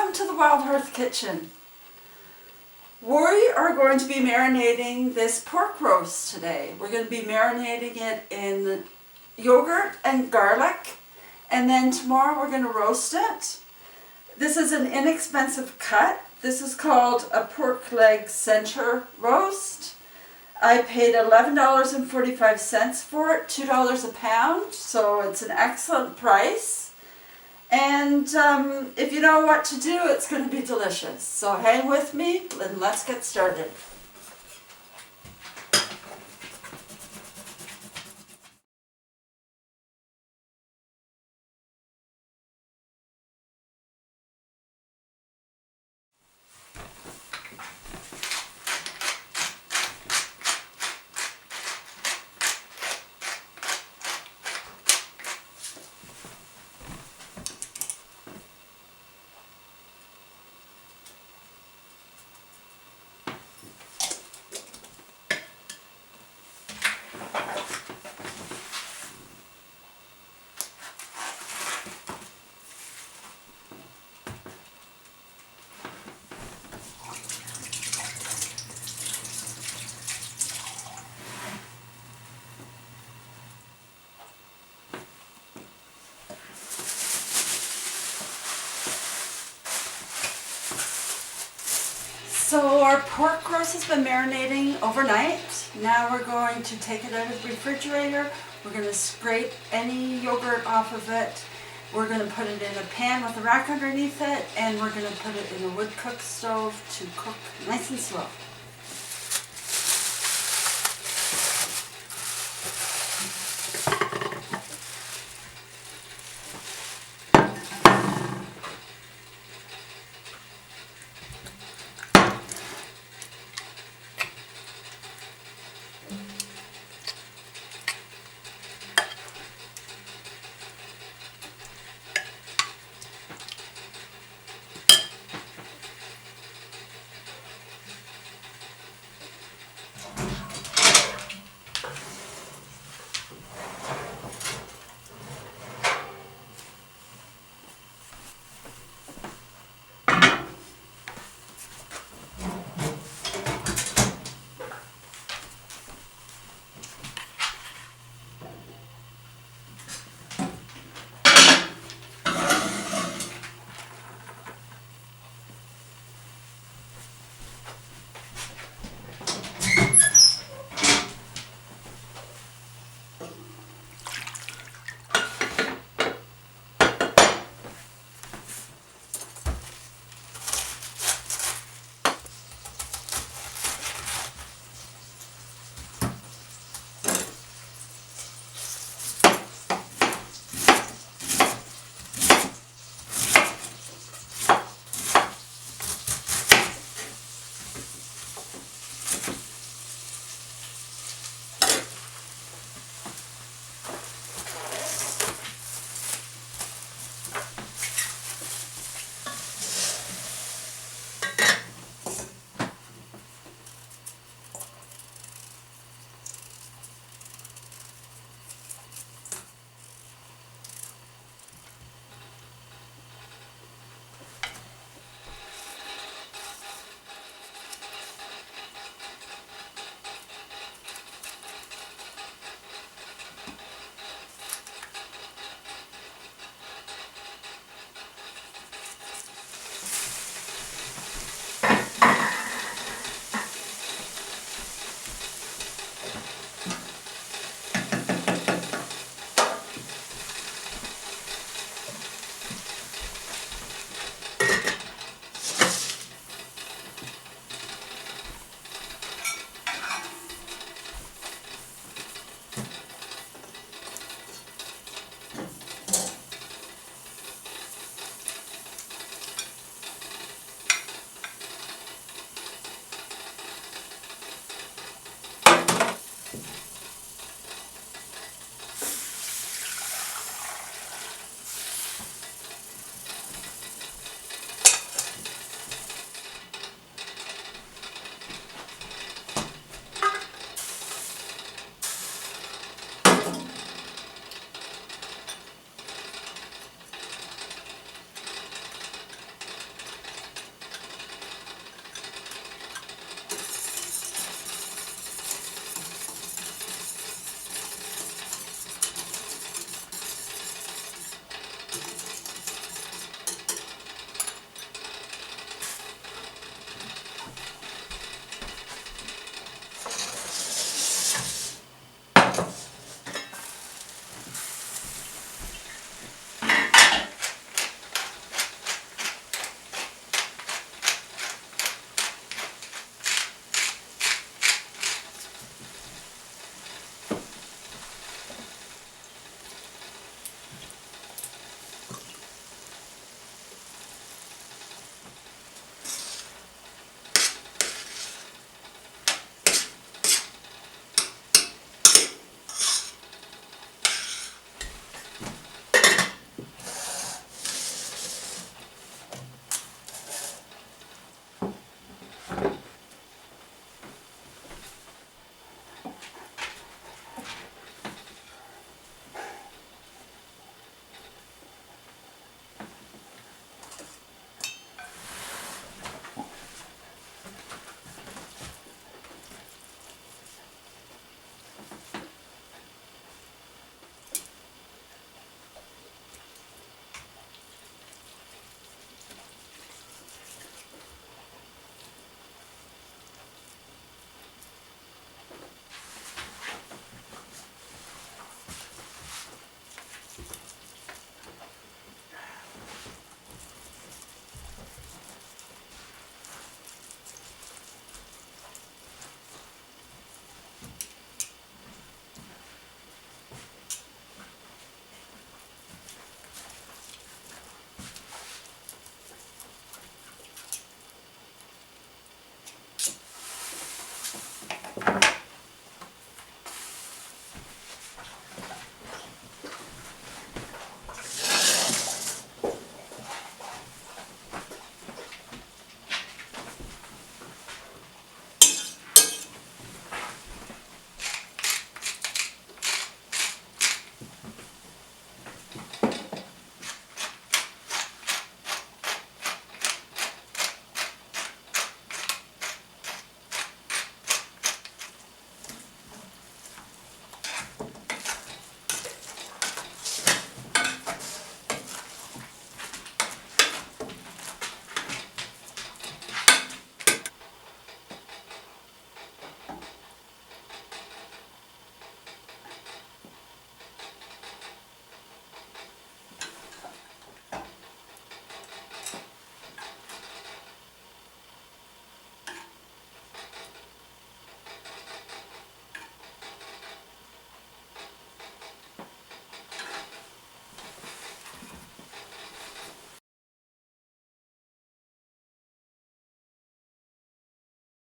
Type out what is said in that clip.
Welcome to the Wild Hearth Kitchen. We are going to be marinating this pork roast today. We're going to be marinating it in yogurt and garlic, and then tomorrow we're going to roast it. This is an inexpensive cut. This is called a pork leg center roast. I paid $11.45 for it, $2 a pound, so it's an excellent price. And if you know what to do, it's going to be delicious. So hang with me and let's get started. So our pork roast has been marinating overnight. Now we're going to take it out of the refrigerator. We're going to scrape any yogurt off of it. We're going to put it in a pan with a rack underneath it, and we're going to put it in a wood cook stove to cook nice and slow.